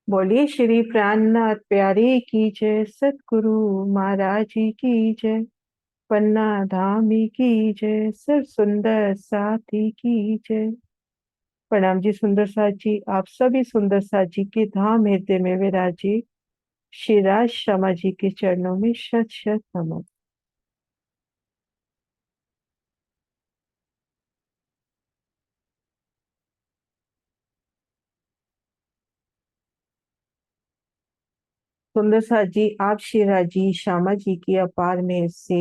बोलिए श्री प्राणनाथ प्यारे की जय, सतगुरु महाराज जी की जय, पन्ना धामी की जय, सर सुंदर साथी की जय। प्रणाम जी सुंदर साथ जी, आप सभी सुंदर साथ जी के धाम हृदय में विराजे श्री राज शर्मा जी के चरणों में शत शत नमन। सुंदर साथ जी, आप श्री राज जी श्यामा जी की अपार मेहर से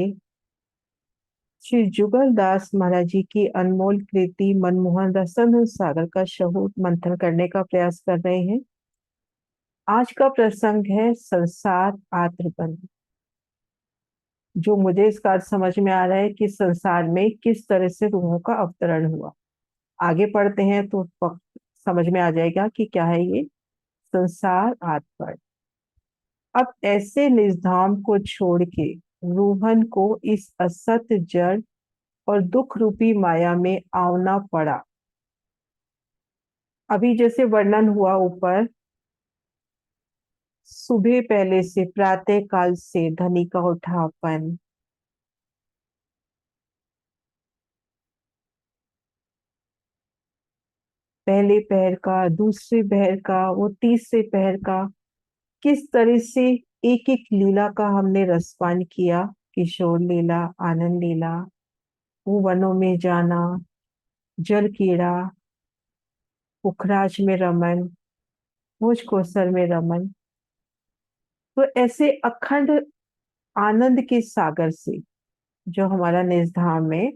श्री जुगल दास महाराज जी की अनमोल कृति मनमोहन रसन सागर का शहूद मंथन करने का प्रयास कर रहे हैं। आज का प्रसंग है संसार आत्मबंध। जो मुझे इसका अर्थ समझ में आ रहा है कि संसार में किस तरह से रूहों का अवतरण हुआ। आगे पढ़ते हैं तो समझ में आ जाएगा कि क्या है ये संसार आत्मबंध। अब ऐसे निजधाम को छोड़ के रूहन को इस असत जड़ और दुख रूपी माया में आवना पड़ा। अभी जैसे वर्णन हुआ ऊपर, सुबह पहले से प्रातः काल से धनी का उठापन, पहले पहर का, दूसरे पहर का, वो तीसरे पहर का, किस तरह से एक एक लीला का हमने रसपान किया। किशोर लीला, आनंद लीला, वो वनों में जाना, जल कीड़ा, पुखराज में रमन, भोज कोसर में रमन। तो ऐसे अखंड आनंद के सागर से जो हमारा निजधाम में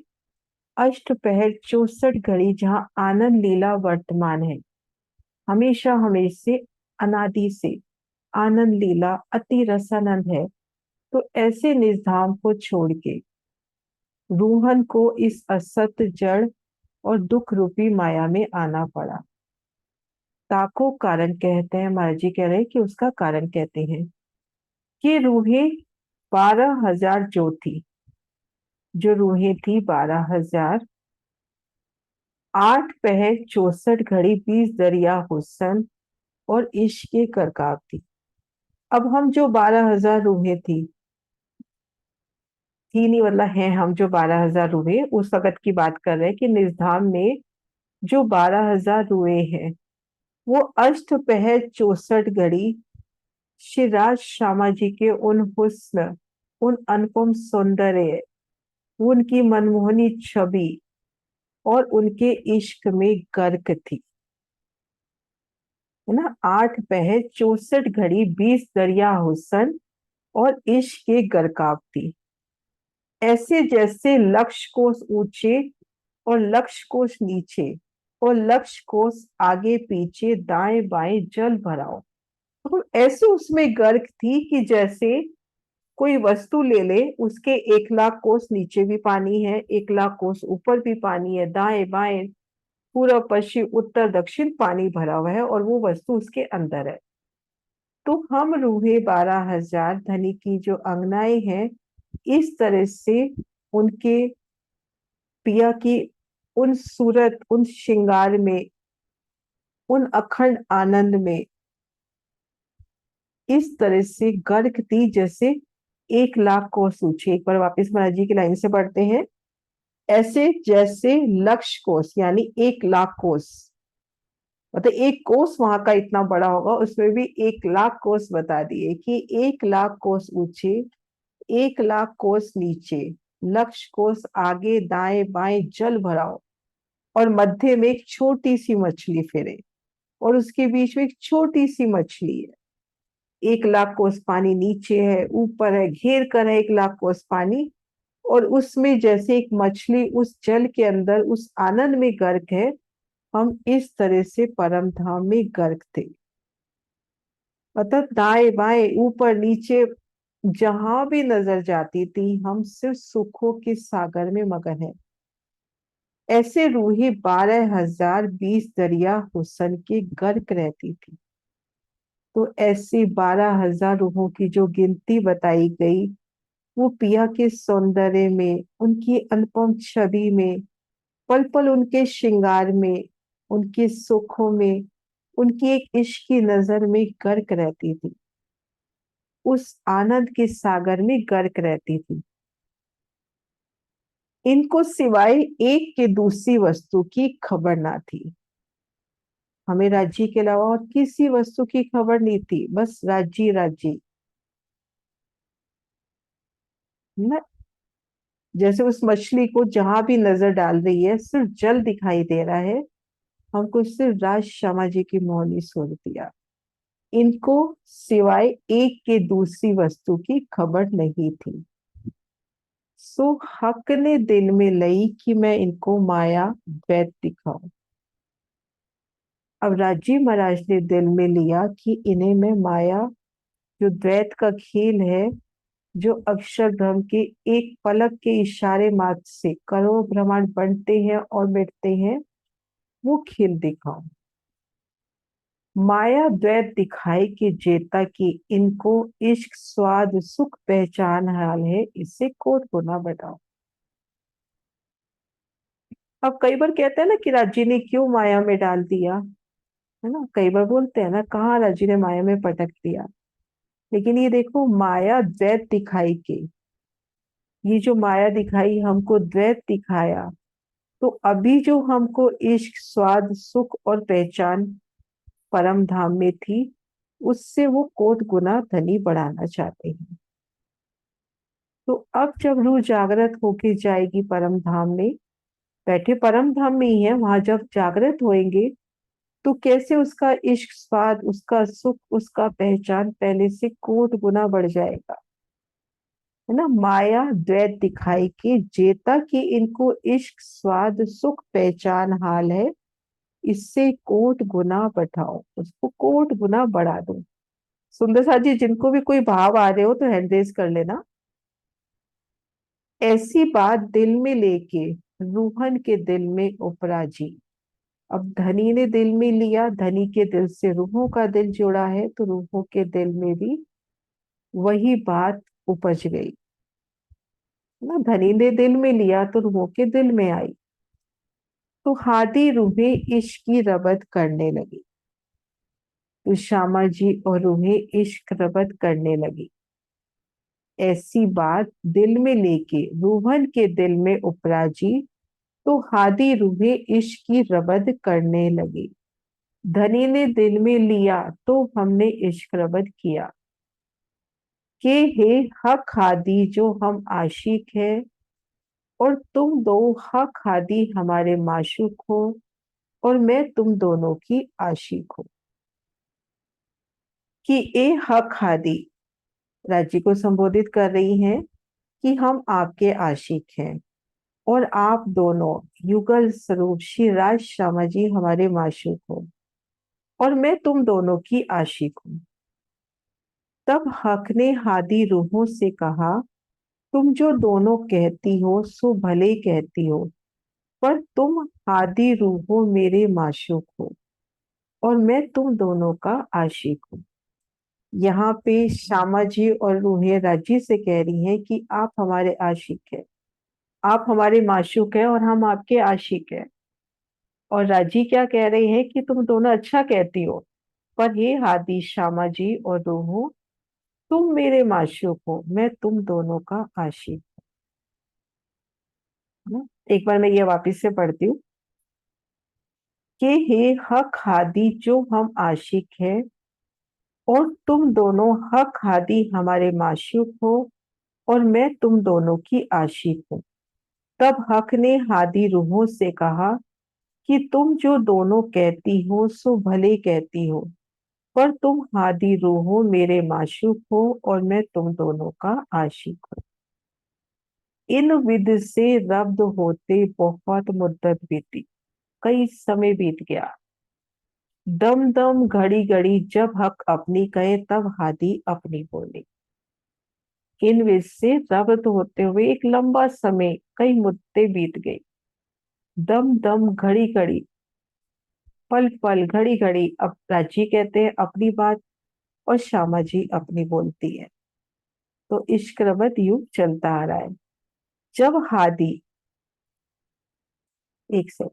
अष्टपहर 64 घड़ी जहाँ आनंद लीला वर्तमान है, हमेशा हमेशा अनादि से आनंद लीला अति रसानंद है। तो ऐसे निजधाम को छोड़ के रूहन को इस असत जड़ और दुख रूपी माया में आना पड़ा। ताको कारण कहते हैं, महाराज जी कह रहे हैं कि उसका कारण कहते हैं कि रूहें 12,000 जो थी, जो रूहें थी 12,000, 8 पहर 64 घड़ी 20 दरिया हुस्न और इश्क के करकाब थी। अब हम जो 12,000 रूहें थी नहीं, मतलब हैं हम जो 12,000 रूहें, उस वक्त की बात कर रहे हैं कि निजधाम में जो 12,000 रूहें हैं, वो अष्ट पहर 64 घड़ी शिवराज श्यामा जी के उन हुस्न, उन अनुपम सौंदर्य, उनकी मनमोहनी छवि और उनके इश्क में गर्क थी, है ना। 8 पहर 64 घड़ी 20 दरिया हुस्न और इश्क के गरकाब थी। ऐसे जैसे लक्ष्य कोस ऊंचे और लक्ष्य कोस नीचे और लक्ष्य कोस आगे पीछे दाएं बाएं जल भराओ। तो ऐसे उसमें गर्क थी कि जैसे कोई वस्तु ले ले, उसके 1 लाख कोस नीचे भी पानी है, 1 लाख कोस ऊपर भी पानी है, दाएं बाएं पूर्व पश्चिम उत्तर दक्षिण पानी भरा हुआ है और वो वस्तु उसके अंदर है। तो हम रूहे 12,000 धनी की जो अंगनाएं हैं, इस तरह से उनके पिया की उन सूरत, उन श्रृंगार में, उन अखंड आनंद में इस तरह से गर्क थी जैसे 1 लाख कोस ऊंचे। एक बार वापस महाराज जी की लाइन से पढ़ते हैं। ऐसे जैसे लक्ष्य कोस यानी 1 लाख कोस, मतलब एक कोस वहां का इतना बड़ा होगा, उसमें भी 1 लाख कोस बता दिए कि 1 लाख कोस ऊंचे, 1 लाख कोस नीचे, लक्ष्य कोस आगे दाएं बाएं जल भराओ और मध्य में एक छोटी सी मछली फिरे और उसके बीच में एक छोटी सी मछली है। 1 लाख कोस पानी नीचे है, ऊपर है, घेर कर है 1 लाख कोस पानी, और उसमें जैसे एक मछली उस जल के अंदर उस आनंद में गर्क है। हम इस तरह से परम धाम में गर्क थे, मतलब दाएं बाएं ऊपर नीचे जहां भी नजर जाती थी हम सिर्फ सुखों के सागर में मगन है। ऐसे रूही 12,000 20 दरिया हुस्न के गर्क रहती थी। तो ऐसी 12,000 रूहों की जो गिनती बताई गई, वो पिया के सौंदर्य में, उनकी अनुपम छवि में, पल पल उनके श्रृंगार में, उनके सुखों में उनकी एक इश्क की नजर में गर्क रहती थी, उस आनंद के सागर में गर्क रहती थी। इनको सिवाय एक के दूसरी वस्तु की खबर ना थी। हमें राज्य के अलावा और किसी वस्तु की खबर नहीं थी, बस राज्य राज्य। न, जैसे उस मछली को जहां भी नजर डाल रही है सिर्फ जल दिखाई दे रहा है, हमको सिर्फ राज श्यामा जी की मोहनी सुर दिया। इनको सिवाय एक के दूसरी वस्तु की खबर नहीं थी। सो हक ने दिल में लई कि मैं इनको माया द्वैत दिखाऊं। अब राजी महाराज ने दिल में लिया कि इन्हें मैं माया, जो द्वैत का खेल है, जो अक्षर ब्रह्म के एक पलक के इशारे मात्र से करोड़ ब्रह्मांड बनते हैं और मिटते हैं, वो खेल दिखाऊं। माया द्वैत दिखाई के जेता की इनको इश्क स्वाद सुख पहचान हाल है, इससे कोट गुना बताओ। अब कई बार कहते हैं ना कि राजी ने क्यों माया में डाल दिया, है ना, कई बार बोलते हैं ना कहाँ राजी ने माया में पटक दिया। लेकिन ये देखो, माया द्वैत दिखाई के, ये जो माया दिखाई हमको द्वैत दिखाया, तो अभी जो हमको इश्क स्वाद सुख और पहचान परम धाम में थी, उससे वो कोट गुना धनी बढ़ाना चाहते हैं। तो अब जब रूह जागृत होके जाएगी परम धाम में, बैठे परम धाम में ही है, वहां जब जागृत होएंगे तो कैसे उसका इश्क स्वाद उसका सुख उसका पहचान पहले से कोट गुना बढ़ जाएगा। है ना, माया द्वैत दिखाई के जेता कि इनको इश्क स्वाद सुख पहचान हाल है, इससे कोट गुना बढ़ाओ, उसको कोट गुना बढ़ा दो। सुंदर सा जी, जिनको भी कोई भाव आ रहे हो तो हैंड रेज कर लेना। ऐसी बात दिल में लेके रूहन के दिल में उपरा जी। अब धनी ने दिल में लिया, धनी के दिल से रूहों का दिल जुड़ा है, तो रूहों के दिल में भी वही बात उपज गई ना। धनी ने दिल में लिया तो रूहों के दिल में आई, तो हादी रूहें इश्क की रबत करने लगी। तो श्यामा जी और रूहें इश्क रबत करने लगी। ऐसी बात दिल में लेके रूहन के दिल में उपरा जी, तो हादी रूहें इश्क की रबत करने लगी। धनी ने दिल में लिया तो हमने इश्क रबत किया कि हे हक हादी जो हम आशिक है, और तुम दो हक हादी हमारे माशूक हो, और मैं तुम दोनों की आशिक हूं। कि ए हक हादी, राजी को संबोधित कर रही हैं कि हम आपके आशिक हैं, और आप दोनों युगल स्वरूप श्री राज श्यामा जी हमारे माशूक हो, और मैं तुम दोनों की आशिक हूं। तब हक ने हादी रूहों से कहा, तुम जो दोनों कहती हो सो भले कहती हो, पर तुम हादी रूहो मेरे माशूक हो, और मैं तुम दोनों का आशिक हूँ। यहाँ पे श्यामा जी और रूहे राजी से कह रही हैं कि आप हमारे आशिक हैं, आप हमारे माशूक हैं, और हम आपके आशिक हैं। और राजी क्या कह रहे हैं कि तुम दोनों अच्छा कहती हो, पर ये हादी श्यामा जी और रूहो, तुम मेरे माशूक हो, मैं तुम दोनों का आशिक हूँ। एक बार मैं ये वापिस से पढ़ती हूँ कि हे हक हादी जो हम आशिक हैं, और तुम दोनों हक हादी हमारे माशूक हो, और मैं तुम दोनों की आशिक हूँ। तब हक ने हादी रूहों से कहा कि तुम जो दोनों कहती हो सो भले कहती हो, पर तुम हादी रूहो मेरे माशूक हो, और मैं तुम दोनों का आशिक हूँ। इन विद से रब्द होते बहुत मुद्दत बीती, कई समय बीत गया। दम दम घड़ी घड़ी जब हक अपनी कहे, तब हादी अपनी बोली। इन विद से रब्द होते हुए एक लंबा समय, कई मुद्दे बीत गई। दम दम घड़ी घड़ी, पल पल घड़ी घड़ी, अब राजी कहते हैं अपनी बात, और श्यामा जी अपनी बोलती है। तो इश्क रबत युग चलता आ रहा है। जब हादी, एक से,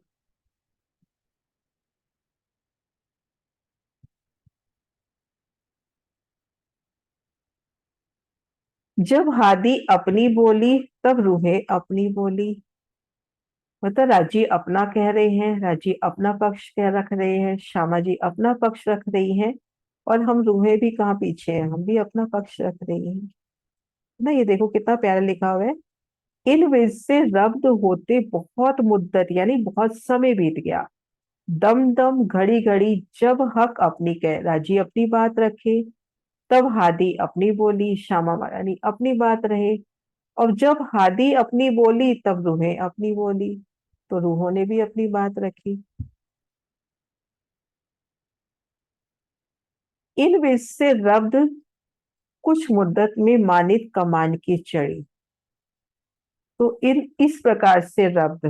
जब हादी अपनी बोली तब रूहें अपनी बोली। मतलब राजी अपना कह रहे हैं, राजी अपना पक्ष कह रख रहे हैं, श्यामा जी अपना पक्ष रख रही हैं, और हम रूहें भी कहाँ पीछे हैं, हम भी अपना पक्ष रख रही हैं ना। ये देखो कितना प्यारा लिखा हुआ है। इन विज से रब्द होते बहुत मुद्दत, यानी बहुत समय बीत गया। दम दम घड़ी घड़ी जब हक अपनी कह, राजी अपनी बात रखे, तब हादी अपनी बोली, श्यामा महारानी अपनी बात रहे। और जब हादी अपनी बोली तब रूहें अपनी बोली, तो रूहों ने भी अपनी बात रखी। इन विच से रब्द कुछ मुद्दत में मानित कमान की चढ़ी। तो इन इस प्रकार से रब्द,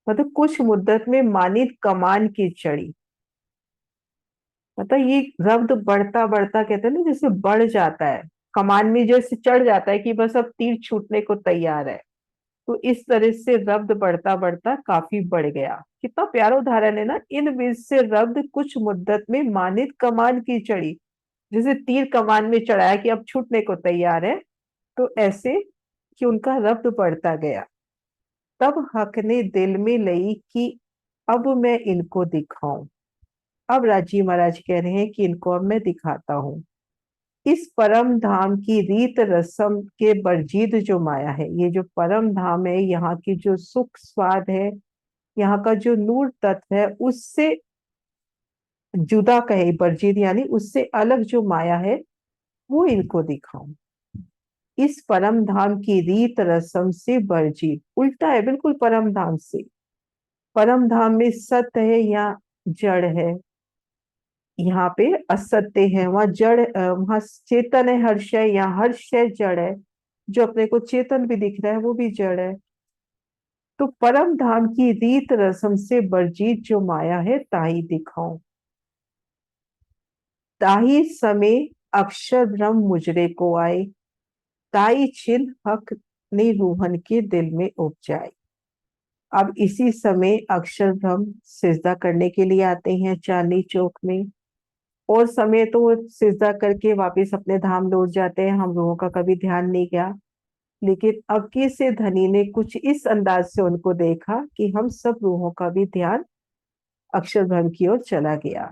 मतलब कुछ मुद्दत में मानित कमान की चढ़ी। मतलब ये रब्द बढ़ता बढ़ता, कहते हैं ना, जैसे बढ़ जाता है, कमान में जैसे चढ़ जाता है कि बस अब तीर छूटने को तैयार है। तो इस तरह से रब्द बढ़ता बढ़ता काफी बढ़ गया। कितना प्यारा उदाहरण है ना। इन बीच से रब्द कुछ मुद्दत में मानित कमान की चढ़ी, जैसे तीर कमान में चढ़ाया कि अब छूटने को तैयार है, तो ऐसे कि उनका रब्द बढ़ता गया। तब हक ने दिल में लई कि अब मैं इनको दिखाऊं। अब राजी महाराज कह रहे हैं कि इनको अब मैं दिखाता हूँ। इस परम धाम की रीत रस्म के बरजीद जो माया है, ये जो परम धाम है, यहाँ की जो सुख स्वाद है, यहाँ का जो नूर तत्व है, उससे जुदा कहे बरजीद, यानी उससे अलग जो माया है, वो इनको दिखाऊं। इस परम धाम की रीत रस्म से बरजीत, उल्टा है बिल्कुल परम धाम से। परम धाम में सत्य है या जड़ है, यहाँ पे असत्य है। वहां जड़, वहां चेतन है, हर्ष है, यहाँ हर्ष है, जड़ है। जो अपने को चेतन भी दिख रहा है वो भी जड़ है। तो परम धाम की रीत रस्म से बरजीत जो माया है, ताही दिखाऊं। ताही समय अक्षर ब्रह्म मुजरे को आए, ताई छिन्न हक ने रूहन के दिल में उपजाए। अब इसी समय अक्षर ब्रह्म सिजदा करने के लिए आते हैं चांदनी चौक में, और समय तो वो सिजदा करके वापस अपने धाम लौट जाते हैं, हम लोगों का कभी ध्यान नहीं गया। लेकिन अब की से धनी ने कुछ इस अंदाज से उनको देखा कि हम सब रूहों का भी ध्यान अक्षर ब्रह्म की ओर चला गया।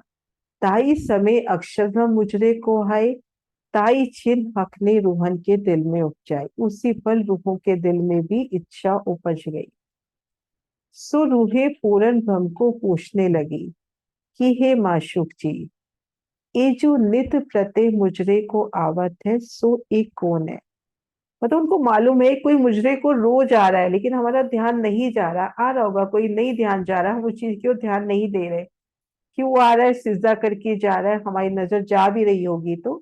ताई समय अक्षर ब्रह्म मुजरे को हाय, ताई छिन हक ने रूहन के दिल में उपजाई। उसी पल रूहों के दिल में भी इच्छा उपज गई। सो रूहें पूरन ब्रह्म को पूछने लगी कि हे माशुक जी, ये जो नित प्रत्यय मुजरे को आवत है, सो एक कौन है। मतलब उनको मालूम है कोई मुजरे को रोज आ रहा है, लेकिन हमारा ध्यान नहीं जा रहा। आ रहा होगा कोई, नहीं ध्यान जा रहा, हम उस चीज को ध्यान नहीं दे रहे। क्यों आ रहा है, सिजदा करके जा रहा है, हमारी नजर जा भी रही होगी तो।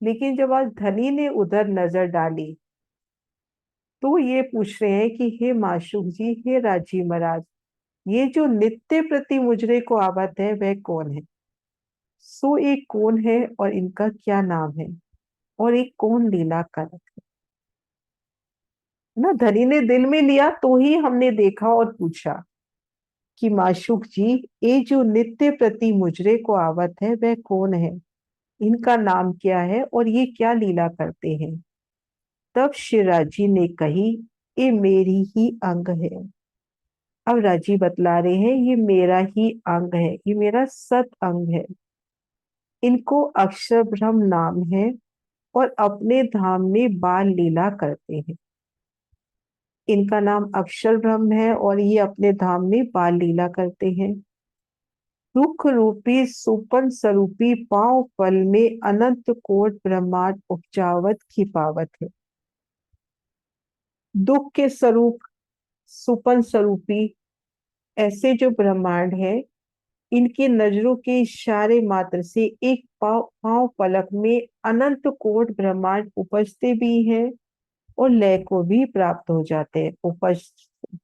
लेकिन जब आज धनी ने उधर नजर डाली, तो ये पूछ रहे हैं कि हे माशुक जी, हे राजी महाराज, ये जो नित्य प्रति मुजरे को आवत है वह कौन है। सो एक कौन है और इनका क्या नाम है, और एक कौन लीला कर ना। धनी ने दिल में लिया तो ही हमने देखा और पूछा कि माशुक जी, ये जो नित्य प्रति मुजरे को आवत है वह कौन है, इनका नाम क्या है और ये क्या लीला करते हैं। तब शिवराजी ने कही, ये मेरी ही अंग है। अब राजी बतला रहे हैं ये मेरा ही अंग है, ये मेरा सत अंग है। इनको अक्षर ब्रह्म नाम है, और अपने धाम में बाल लीला करते हैं। इनका नाम अक्षर ब्रह्म है और ये अपने धाम में बाल लीला करते हैं। दुख रूपी सुपन स्वरूपी पांव फल में अनंत कोट ब्रह्मांड उपजावत की पावत है। दुख के स्वरूप सुपन स्वरूपी ऐसे जो ब्रह्मांड है, इनके नजरों के इशारे मात्र से एक पांव पांव पलक में अनंत कोट ब्रह्मांड उपजते भी हैं और लय को भी प्राप्त हो जाते हैं। उपज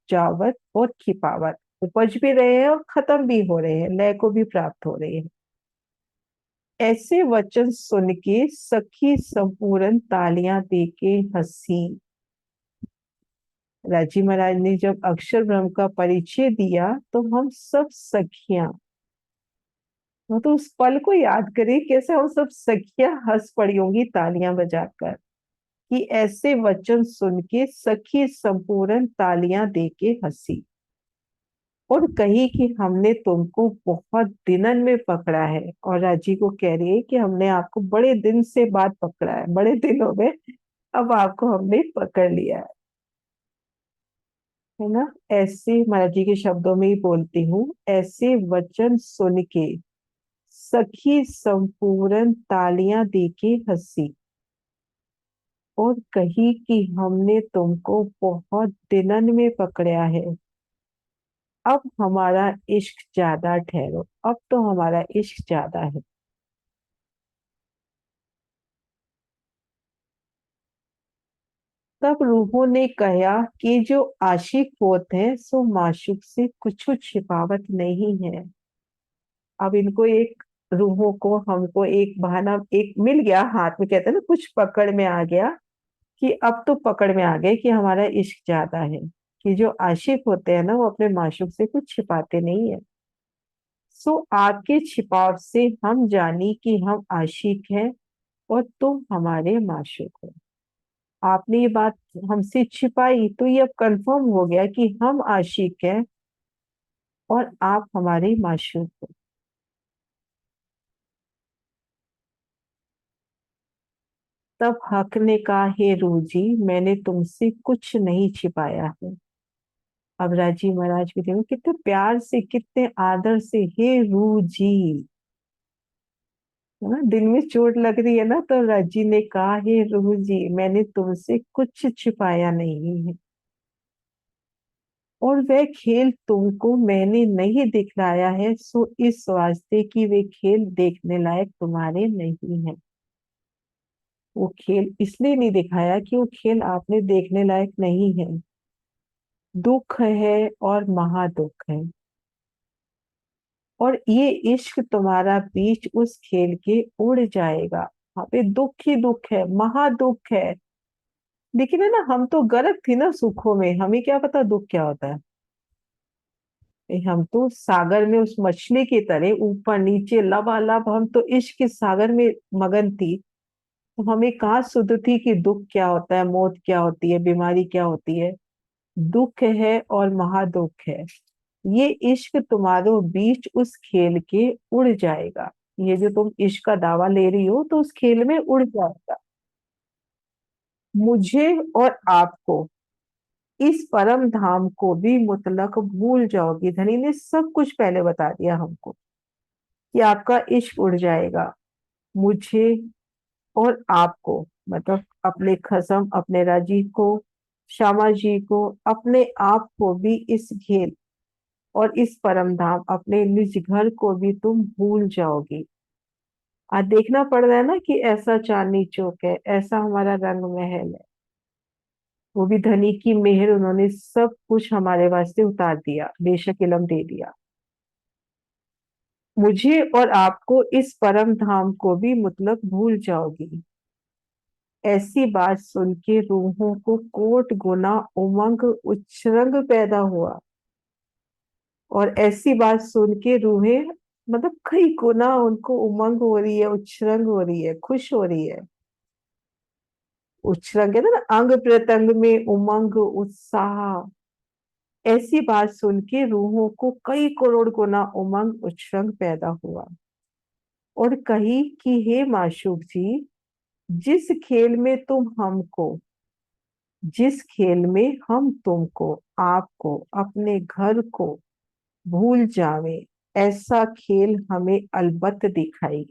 जावत और खिपावत, उपज भी रहे हैं और खत्म भी हो रहे हैं, लय को भी प्राप्त हो रहे हैं। ऐसे वचन सुन के सखी संपूर्ण तालियां दे के हंसी। राजी महाराज ने जब अक्षर ब्रह्म का परिचय दिया तो हम सब सखियां, वो तो उस पल को याद करें कैसे हम सब सखियां हंस पड़ी होंगी तालियां बजाकर। कि ऐसे वचन सुन के सखी संपूर्ण तालियां दे के हंसी और कही कि हमने तुमको बहुत दिनन में पकड़ा है। और राजी को कह रही है कि हमने आपको बड़े दिन से बाद पकड़ा है, बड़े दिन हो गए, अब आपको हमने पकड़ लिया है ना। ऐसे महाराज जी के शब्दों में ही बोलती हूँ, ऐसे वचन सुन के सखी संपूर्ण तालियां दे के हंसी और कही कि हमने तुमको बहुत दिनन में पकड़ा है, अब हमारा इश्क ज्यादा ठहरो, अब तो हमारा इश्क ज्यादा है। तब रूहों ने कहा कि जो आशिक होते हैं सो माशूक से कुछ छिपावट नहीं है। अब इनको एक, रूहों को, हमको एक बहाना एक मिल गया हाथ में, कहते हैं ना कुछ पकड़ में आ गया, कि अब तो पकड़ में आ गए कि हमारा इश्क ज्यादा है, कि जो आशिक होते हैं ना वो अपने माशूक से कुछ छिपाते नहीं है। सो आपके छिपाव से हम जानी कि हम आशिक हैं और तुम हमारे माशूक हो। आपने ये बात हमसे छिपाई तो ये अब कंफर्म हो गया कि हम आशिक हैं और आप हमारे माशूक हो। तब हक ने कहा, हे रूह जी, मैंने तुमसे कुछ नहीं छिपाया है। अब राजी महाराज भी देखो कितने प्यार से, कितने आदर से, हे रूह जी, है ना, दिल में चोट लग रही है ना, तो राजी ने कहा, हे रूह जी, मैंने तुमसे कुछ छिपाया नहीं है और वह खेल तुमको मैंने नहीं दिखलाया है, सो इस वास्ते कि वे खेल देखने लायक तुम्हारे नहीं है। वो खेल इसलिए नहीं दिखाया कि वो खेल आपने देखने लायक नहीं है। दुख है और महादुख है, और ये इश्क तुम्हारा बीच उस खेल के उड़ जाएगा। वहां पे दुख ही दुख है, महादुख है। लेकिन है ना, हम तो गर्क थी ना सुखों में, हमें क्या पता दुख क्या होता है। हम तो सागर में उस मछली की तरह ऊपर नीचे लबालब, हम तो इश्क के सागर में मगन थी। तो हमें कहाँ सुध थी कि दुख क्या होता है, मौत क्या होती है, बीमारी क्या होती है। दुख है और महादुख है। ये इश्क तुम्हारो बीच उस खेल के उड़ जाएगा। ये जो तुम इश्क का दावा ले रही हो तो उस खेल में उड़ जाएगा। मुझे और आपको, इस परम धाम को भी मुतलक भूल जाओगी। धनी ने सब कुछ पहले बता दिया हमको कि आपका इश्क उड़ जाएगा। मुझे और आपको, मतलब अपने खसम, अपने राजी को, श्यामा जी को, अपने आप को भी इस खेल और इस परम धाम, अपने निज घर को भी तुम भूल जाओगी। आज देखना पड़ रहा है ना कि ऐसा चांदनी चौक है, ऐसा हमारा रंग महल है। वो भी धनी की मेहर, उन्होंने सब कुछ हमारे वास्ते उतार दिया, बेशक इलम दे दिया। मुझे और आपको, इस परम धाम को भी मतलब भूल जाओगी। ऐसी बात सुन के रूहों को कोट गुना उमंग उच्छृंग पैदा हुआ। और ऐसी बात सुन के रूहें, मतलब कई गुना उनको उमंग हो रही है, उच्छृंग हो रही है, खुश हो रही है। उच्छृंग है ना, अंग प्रत्यंग में उमंग उत्साह। ऐसी बात सुन के रूहों को कई करोड़ गुना उमंग उच्छृंग पैदा हुआ और कही कि हे माशूक जी, जिस खेल में तुम हमको, जिस खेल में हम तुमको, आपको, अपने घर को भूल जावे, ऐसा खेल हमें अलबत्त दिखाई।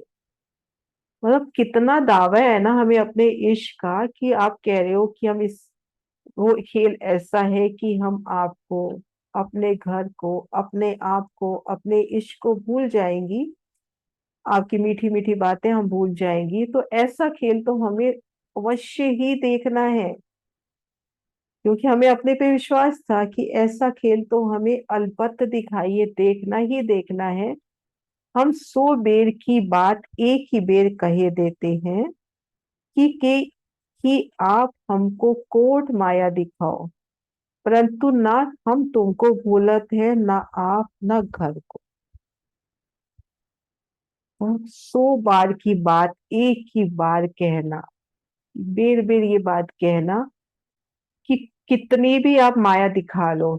मतलब कितना दावा है ना हमें अपने इश्क का, कि आप कह रहे हो कि हम इस, वो खेल ऐसा है कि हम आपको, अपने घर को, अपने आप को, अपने इश्क को भूल जाएंगी। आपकी मीठी मीठी बातें हम भूल जाएंगी। तो ऐसा खेल तो हमें अवश्य ही देखना है, क्योंकि हमें अपने पे विश्वास था कि ऐसा खेल तो हमें अलबत्त दिखाइए, देखना ही देखना है। हम 100 बेर की बात एक ही बेर कहे देते हैं कि आप हमको कोट माया दिखाओ, परंतु ना हम तुमको भूलत है, ना आप, ना घर को। हम 100 बार की बात एक ही बार कहना, बेर बेर ये बात कहना कि कितनी भी आप माया दिखा लो,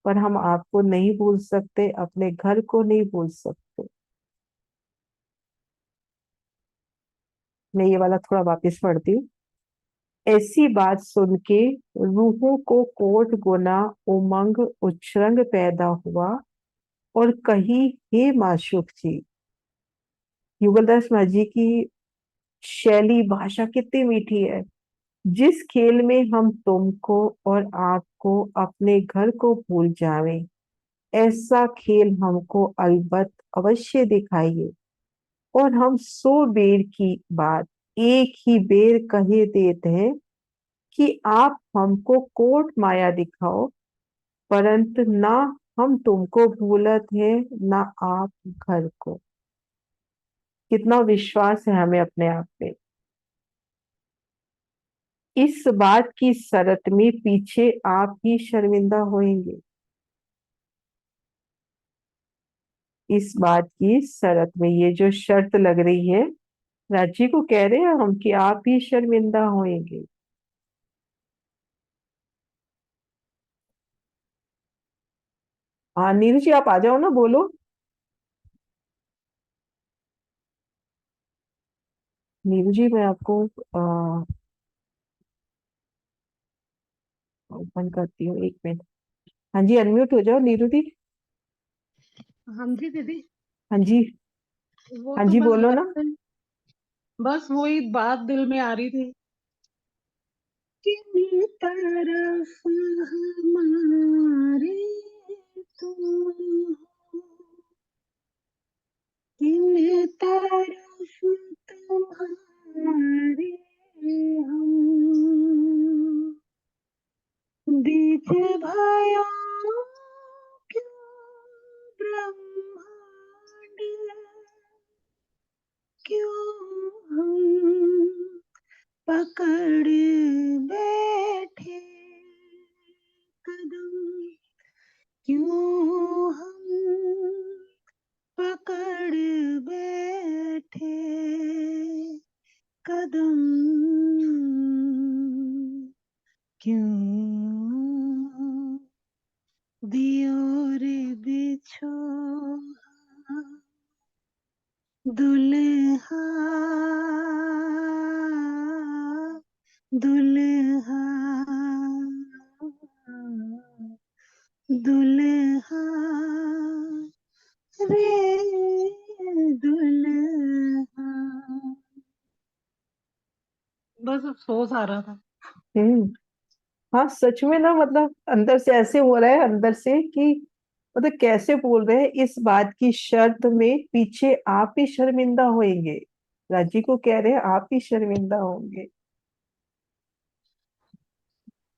पर हम आपको नहीं भूल सकते, अपने घर को नहीं भूल सकते। मैं ये वाला थोड़ा वापस पढ़ती हूँ। ऐसी बात सुन के रूहों को कोट गुना उमंग उच्छृंग पैदा हुआ और कही, हे माशूक जी। युगलदास महाराज की शैली, भाषा कितनी मीठी है। जिस खेल में हम तुमको और आपको, अपने घर को भूल जावें, ऐसा खेल हमको अलबत्त अवश्य दिखाइए। और हम 100 बेर की बात एक ही बेर कहे देते हैं कि आप हमको कोट माया दिखाओ, परंतु ना हम तुमको भूलत है, ना आप घर को। कितना विश्वास है हमें अपने आप पे। इस बात की शर्त में पीछे आप ही शर्मिंदा होंगे। इस बात की शर्त में, ये जो शर्त लग रही है, राजी को कह रहे हैं हम कि आप ही शर्मिंदा होंगे। हाँ नीरू जी, आप आ जाओ ना, बोलो। नीरू जी, मैं आपको ओपन करती हूँ, 1 मिनट। हाँ जी, अनम्यूट हो जाओ नीरू जी। हाँ जी दीदी। हाँ जी। वो हाँ तो जी, बस बोलो ना। वैसे, बस वही बात दिल में आ रही थी। कितनी तरफ हमारे तुम हो, कितनी तरफ तुम्हारे हम, बीच भयो क्यों ब्रह्मांड, क्यों हम पकड़ बैठे कदम, क्यों हम पकड़ बैठे कदम, क्यों दियों रे बिछोहा दुल्हा, दुल्हा, दुल्हा रे दुल्हा। बस अफसोस आ रहा था। हम्म। हाँ सच में ना, मतलब अंदर से ऐसे हो रहा है, अंदर से कि मतलब कैसे बोल रहे हैं, इस बात की शर्त में पीछे आप ही शर्मिंदा होंगे। राजी को कह रहे हैं आप ही शर्मिंदा होंगे।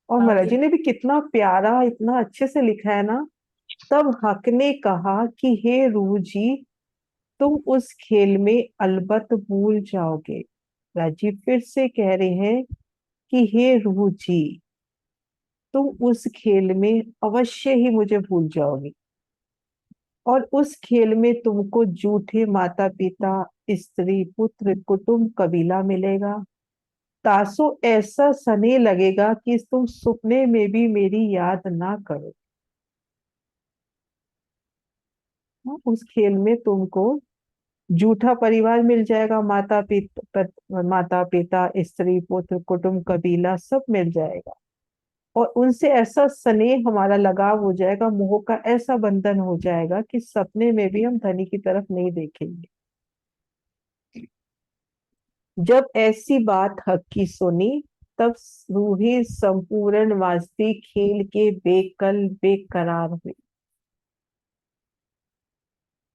और हाँ महाराज जी। जी ने भी कितना प्यारा, इतना अच्छे से लिखा है ना। तब हक ने कहा कि हे रूह जी, तुम उस खेल में अलबत्त भूल जाओगे। राजी फिर से कह रहे हैं कि हे रूह जी, तुम उस खेल में अवश्य ही मुझे भूल जाओगे। और उस खेल में तुमको झूठे माता पिता, स्त्री पुत्र कुटुंब कबीला मिलेगा। तासो ऐसा सने लगेगा कि तुम सपने में भी मेरी याद ना करो। हाँ, उस खेल में तुमको झूठा परिवार मिल जाएगा, माता पिता स्त्री पुत्र कुटुंब कबीला सब मिल जाएगा। और उनसे ऐसा स्नेह हमारा लगाव हो जाएगा, मोह का ऐसा बंधन हो जाएगा कि सपने में भी हम धनी की तरफ नहीं देखेंगे। जब ऐसी बात हक की सुनी, तब रूही संपूर्ण वास्ती खेल के बेकल बेकरार हुई।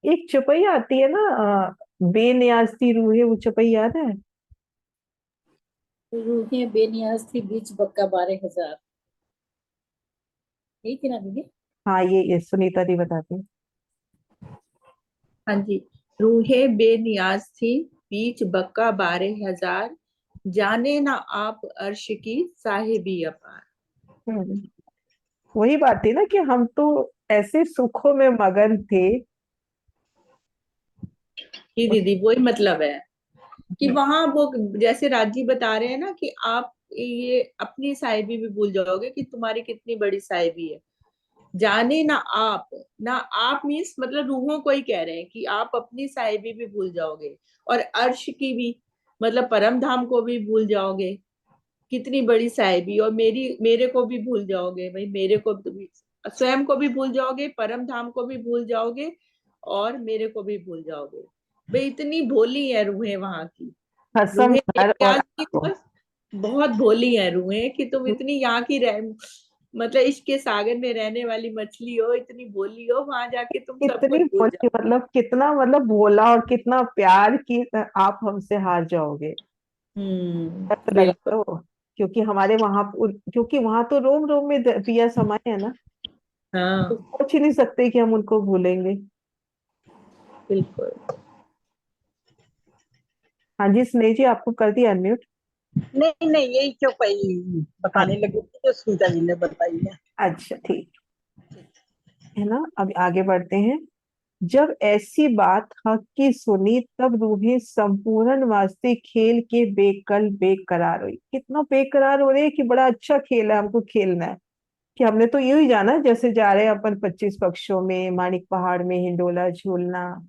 एक चौपाई आती है ना, बेनियाज रूहे, वो चौपाई याद है? रूहें बेनियाज थी बीच बक्का 12,000। यही थी ना दीदी? हाँ, ये सुनीता दी बताती है। हाँ जी। रूहें बेनियाज थी बीच बक्का 12,000, जाने ना आप अर्श की साहिबी अपार। हम्म। वही बात थी ना कि हम तो ऐसे सुखों में मगन थे। ही दीदी, वही मतलब है। कि वहां वो जैसे राजी बता रहे हैं ना कि आप ये अपनी साहिबी भी भूल जाओगे कि तुम्हारी कितनी बड़ी साहिबी है। जाने ना आप, ना आप मीन्स मतलब रूहों को ही कह रहे हैं कि आप अपनी साहिबी भी भूल जाओगे और अर्श की भी, मतलब परम धाम को भी भूल जाओगे, कितनी बड़ी साहिबी, और मेरे को भी भूल जाओगे भाई, मेरे को भी, स्वयं को भी भूल जाओगे, परम धाम को भी भूल जाओगे और मेरे को भी भूल जाओगे। भाई इतनी भोली है रूहें वहां की। कसम रूहें घर और बेनियाज की आपको। बस बहुत भोली है रूहें कि तुम इतनी यहाँ की रह, मतलब इश्क के सागर में रहने वाली मछली हो, इतनी भोली हो, वहां जाके तुम सब कुछ कितनी भूल बोली, मतलब कितना, मतलब बोला और कितना प्यार की आप हमसे हार जाओगे। जाओ। ऐसा लगा बिल्कुल। तो, क्योंकि हमारे वहां, क्योंकि वहां तो रोम रोम में पिया समाए है ना, तो हाँ सोच ही नहीं सकते कि हम उनको भूलेंगे। बिल्कुल। हाँ जी स्नेह जी, आपको कर दिया अनम्यूट। नहीं नहीं, यही जो कोई बताने लगी थी जो सुनीता जी ने बताई है। अच्छा ठीक है ना, अब आगे बढ़ते हैं। जब ऐसी बात हक की सुनी, तब रूहें संपूर्ण वास्ते खेल के बेकल बेकरार हुई। कितना बेकरार हो रहे हैं कि बड़ा अच्छा खेल है, हमको खेलना है। कि हमने तो यूं ही जाना, जैसे जा रहे हैं अपन 25 पक्षों में, माणिक पहाड़ में हिंडोला झूलना,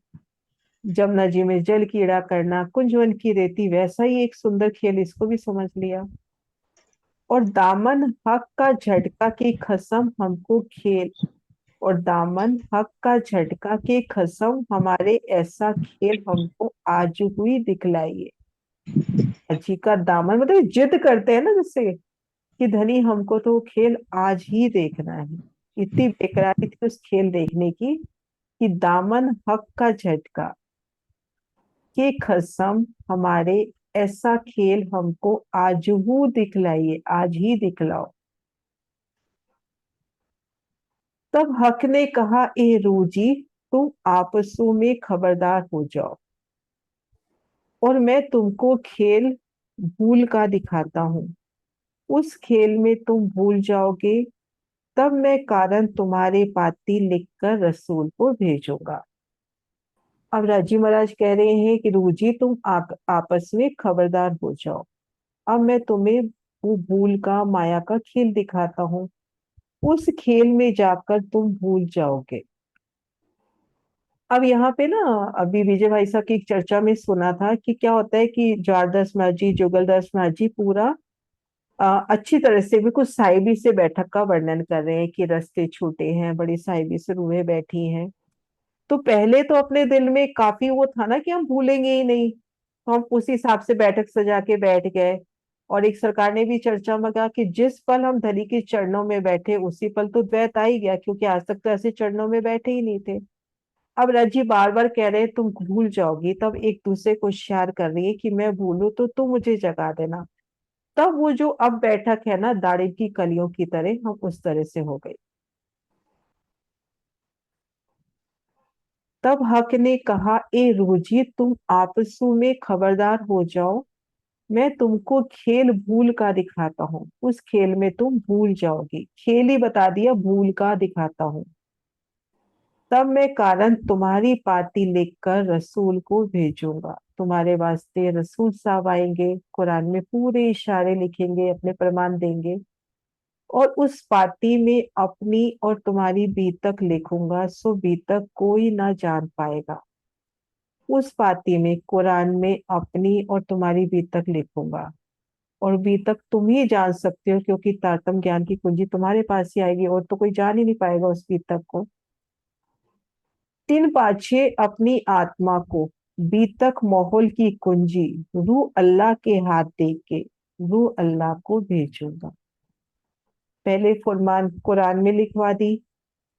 जमुना जी में जल कीड़ा करना, कुंजवन की रेती, वैसा ही एक सुंदर खेल इसको भी समझ लिया। और दामन हक का झटका की कसम हमको खेल, और दामन हक का झटका के कसम हमारे, ऐसा खेल हमको आज हुई दिखलाइए। अजी का दामन मतलब जिद करते हैं ना, जैसे कि धनी हमको तो खेल आज ही देखना है। इतनी बेकरारी थी उस खेल देखने की कि दामन हक का झटका के कसम हमारे, ऐसा खेल हमको आज हूँ दिखलाइए, आज ही दिखलाओ। तब हक ने कहा, ए रूजी, तुम आपसों में खबरदार हो जाओ, और मैं तुमको खेल भूल का दिखाता हूँ। उस खेल में तुम भूल जाओगे, तब मैं कारण तुम्हारे पाती लिखकर रसूल को भेजूंगा। अब राजी महाराज कह रहे हैं कि रूजी तुम आपस में खबरदार हो जाओ, अब मैं तुम्हें वो भूल का, माया का खेल दिखाता हूँ। उस खेल में जाकर तुम भूल जाओगे। अब यहाँ पे ना, अभी विजय भाई साहब की एक चर्चा में सुना था कि क्या होता है कि जारदास महाराज जी, जुगलदास महाराज जी पूरा अच्छी तरह से बिल्कुल साहिबी से बैठक का वर्णन कर रहे हैं कि रास्ते छूटे हैं, बड़ी साहिबी से रूहें बैठी हैं। तो पहले तो अपने दिल में काफी वो था ना कि हम भूलेंगे ही नहीं, तो हम उस हिसाब से बैठक सजा के बैठ गए। और एक सरकार ने भी चर्चा में कहा कि जिस पल हम धनी के चरणों में बैठे, उसी पल तो द्वैत आ ही गया, क्योंकि आज तक तो ऐसे चरणों में बैठे ही नहीं थे। अब रजी बार बार कह रहे हैं तुम भूल जाओगी, तब एक दूसरे को इशार कर रही है कि मैं भूलू तो तुम मुझे जगा देना। तब वो जो अब बैठक है ना, दाड़िम की कलियों की तरह, हम उस तरह से हो गए। तब हक ने कहा, ए रूजी, तुम आपसों में खबरदार हो जाओ, मैं तुमको खेल भूल का दिखाता हूँ। उस खेल में तुम भूल जाओगी, खेल ही बता दिया, भूल का दिखाता हूँ। तब मैं कारण तुम्हारी पाती लिखकर रसूल को भेजूंगा। तुम्हारे वास्ते रसूल साहब आएंगे, कुरान में पूरे इशारे लिखेंगे, अपने प्रमाण देंगे, और उस पाती में अपनी और तुम्हारी बीतक लिखूंगा, सो बीतक कोई ना जान पाएगा। उस पाती में कुरान में अपनी और तुम्हारी बीतक लिखूंगा, और बीतक तुम ही जान सकते हो, क्योंकि तारतम ज्ञान की कुंजी तुम्हारे पास ही आएगी, और तो कोई जान ही नहीं पाएगा उस बीतक को। तिन पाछे अपनी आत्मा को, बीतक माहौल की कुंजी, रूह अल्लाह के हाथ दे के रूह अल्लाह को भेजूंगा। पहले फरमान कुरान में लिखवा दी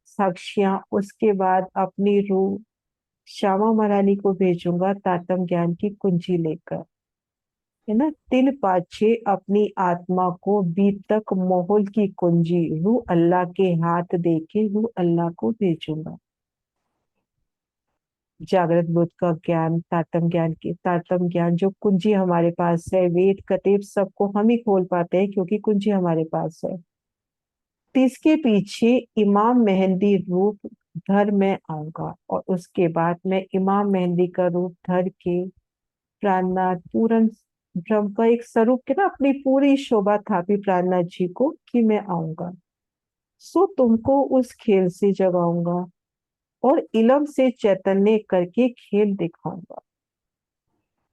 साक्षियां, उसके बाद अपनी रूह श्यामा महारानी को भेजूंगा तातम ज्ञान की कुंजी लेकर, है ना। तिन पाछे अपनी आत्मा को, बीतक माहौल की कुंजी, रूह अल्लाह के हाथ दे के रूह अल्लाह को भेजूंगा। जागृत बुद्ध का ज्ञान, तातम ज्ञान की तातम ज्ञान जो कुंजी हमारे पास है, वेद कतेब सबको हम ही खोल पाते हैं, क्योंकि कुंजी हमारे पास है। इसके पीछे इमाम मेहंदी रूप धर मैं आऊंगा, और उसके बाद मैं इमाम मेहंदी का रूप धर के प्राणनाथ पूर्ण ब्रह्म का एक स्वरूप के ना अपनी पूरी शोभा थापी प्राणनाथ जी को कि मैं आऊंगा, सो तुमको उस खेल से जगाऊंगा और इलम से चैतन्य करके खेल दिखाऊंगा।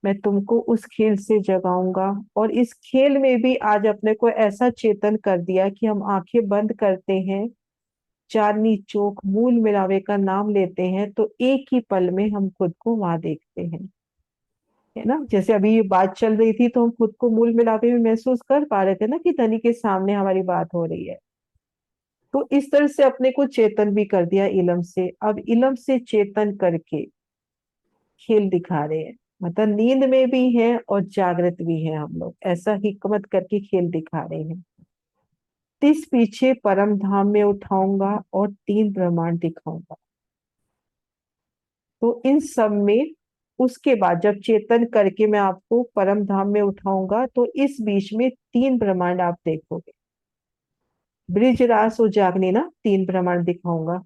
मैं तुमको उस खेल से जगाऊंगा और इस खेल में भी आज अपने को ऐसा चेतन कर दिया कि हम आंखें बंद करते हैं, चांदनी चौक मूल मिलावे का नाम लेते हैं, तो एक ही पल में हम खुद को वहां देखते हैं, है ना। जैसे अभी ये बात चल रही थी तो हम खुद को मूल मिलावे में महसूस कर पा रहे थे ना कि धनी के सामने हमारी बात हो रही है। तो इस तरह से अपने को चेतन भी कर दिया इलम से। अब इलम से चेतन करके खेल दिखा रहे हैं, मतलब नींद में भी है और जागृत भी है हम लोग, ऐसा हिकमत करके खेल दिखा रहे हैं। तिस पीछे परम धाम में उठाऊंगा और 3 ब्रह्मांड दिखाऊंगा। तो इन सब में उसके बाद जब चेतन करके मैं आपको परम धाम में उठाऊंगा तो इस बीच में 3 ब्रह्मांड आप देखोगे। ब्रिज रास और जागने ना 3 ब्रह्मांड दिखाऊंगा।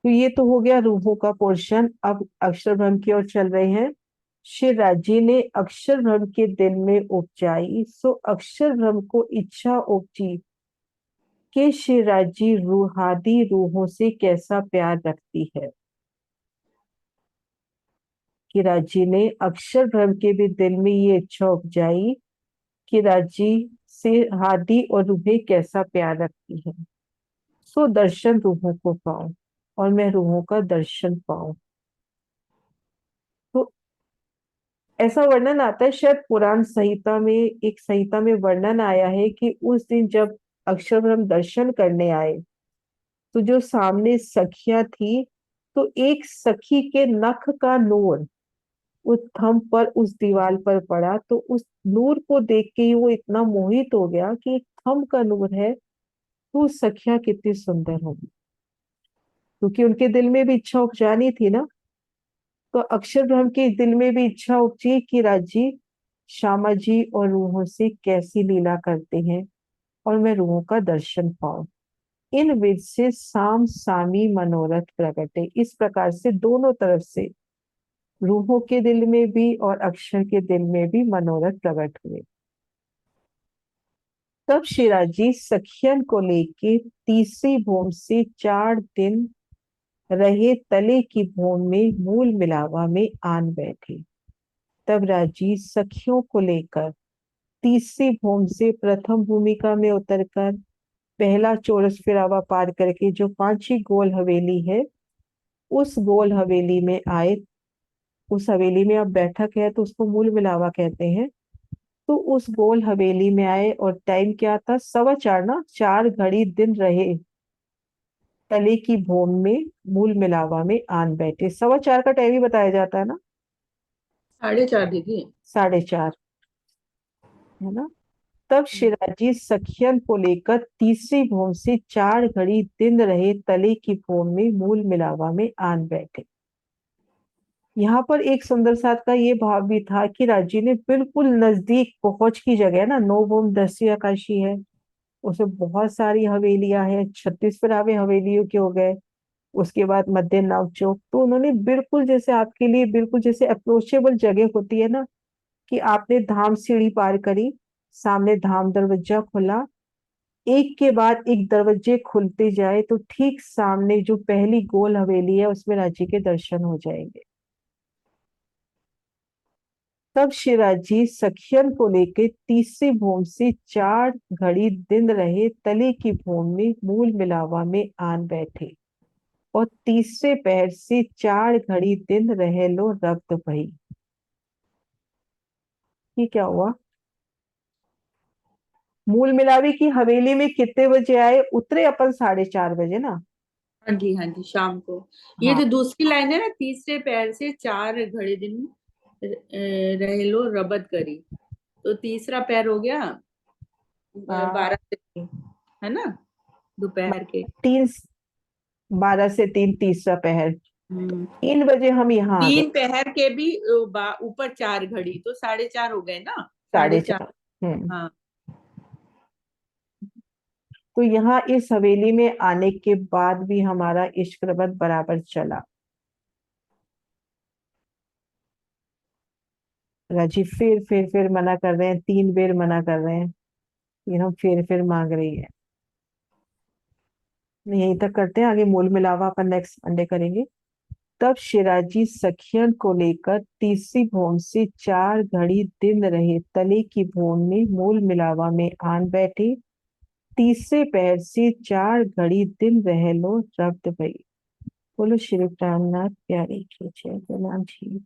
तो ये तो हो गया रूहों का पोर्शन। अब अक्षर ब्रह्म की ओर चल रहे हैं। श्री राजी ने अक्षर ब्रह्म के दिल में उपजाई, सो अक्षर ब्रह्म को इच्छा उपजी कि श्री राजी रूहादी रूहों से कैसा प्यार रखती है। कि राजी ने अक्षर ब्रह्म के भी दिल में ये इच्छा उपजाई कि राजी से हादी और रूहें कैसा प्यार रखती है, सो दर्शन रूहों को पाऊं और मैं रूहों का दर्शन पाऊं। तो ऐसा वर्णन आता है, शायद पुराण संहिता में, एक संहिता में वर्णन आया है कि उस दिन जब अक्षर ब्रह्म दर्शन करने आए तो जो सामने सखियां थी, तो एक सखी के नख का नूर उस थंब पर, उस दीवार पर पड़ा, तो उस नूर को देख के ही वो इतना मोहित हो गया कि एक थंब का नूर है, तो सखियां कितनी सुंदर होगी। क्योंकि उनके दिल में भी इच्छा उपजानी थी ना। तो अक्षर ब्रह्म के दिल में भी इच्छा उपजी कि राजी श्यामा जी और रूहों से कैसी लीला करते हैं और मैं रूहों का दर्शन पाऊं। इन विध से साम सामी मनोरथ प्रगटे। इस प्रकार से दोनों तरफ से, रूहों के दिल में भी और अक्षर के दिल में भी मनोरथ प्रकट हुए। तब शिराजी सखियन को लेके तीसरी भूमि से 4 दिन रहे तले की भूमि में मूल मिलावा में आन बैठे। तब राजी सखियों को लेकर तीसरी भूमि से प्रथम भूमिका में उतरकर पहला चौरस फिरावा पार करके जो 5वीं गोल हवेली है, उस गोल हवेली में आए। उस हवेली में अब बैठक है तो उसको मूल मिलावा कहते हैं। तो उस गोल हवेली में आए और टाइम क्या था, 4:15 ना, 4 घड़ी दिन रहे तले की भूमि में मूल मिलावा में आन बैठे। 4:15 का टाइम ही बताया जाता है ना, 4:30 दीदी। 4:30, है ना। तब शिराजी सखियन को लेकर तीसरी भूमि से 4 घड़ी दिन रहे तले की भूमि में मूल मिलावा में आन बैठे। यहाँ पर एक सुंदर साथ का ये भाव भी था कि राजी ने बिल्कुल नजदीक पहुंच की जगह ना, 9 भूमि 10वीं आकाशी है, उसमें बहुत सारी हवेलियां हैं, 36 फिरावे हवेलियों के हो गए। उसके बाद मध्य नाव चौक, तो उन्होंने बिल्कुल जैसे आपके लिए बिल्कुल जैसे अप्रोचेबल जगह होती है ना, कि आपने धाम सीढ़ी पार करी, सामने धाम दरवाजा खुला, एक के बाद एक दरवाजे खुलते जाए तो ठीक सामने जो पहली गोल हवेली है उसमें राजी के दर्शन हो जाएंगे। तब शिवाजी सखियन को लेके तीसरी भूमि से 4 घड़ी दिन रहे तले की भूमि में मूल मिलावा में आन बैठे और तीसरे पहर से 4 घड़ी दिन रह लो रक्त भई। ये क्या हुआ, मूल मिलावे की हवेली में कितने बजे आए, उतरे अपन 4:30 बजे ना। हाँ जी, हाँ जी, शाम को। ये हाँ, जो दूसरी लाइन है ना, तीसरे पैर से 4 घड़ी दिन रह लो रबत करी, तो तीसरा पैर हो गया 12 से 3, है ना, दोपहर के। 3, 12 से 3 तीसरा पहर, हम्म, 3 बजे हम यहाँ आ गए। 3 पहर के भी ऊपर 4 घड़ी, तो 4:30 हो गए ना, साढ़े 4:30। चार हम्म। हाँ। तो यहाँ इस हवेली में आने के बाद भी हमारा इश्क रबत बराबर चला। राजी फिर मना कर रहे हैं, 3 बार मना कर रहे हैं, फिर मांग रही है। यहीं तक करते हैं, आगे मोल मिलावा अपन नेक्स्ट मंडे करेंगे। तब शिराजी सखियन को लेकर तीसरी भोन से 4 घड़ी दिन रहे, तले की भोन में मोल मिलावा में आन बैठे। तीसरे पहर से 4 घड़ी दिन रह लो रब्द भई। बोलो श्री रामनाथ प्यारे की जय। गुलाम जी।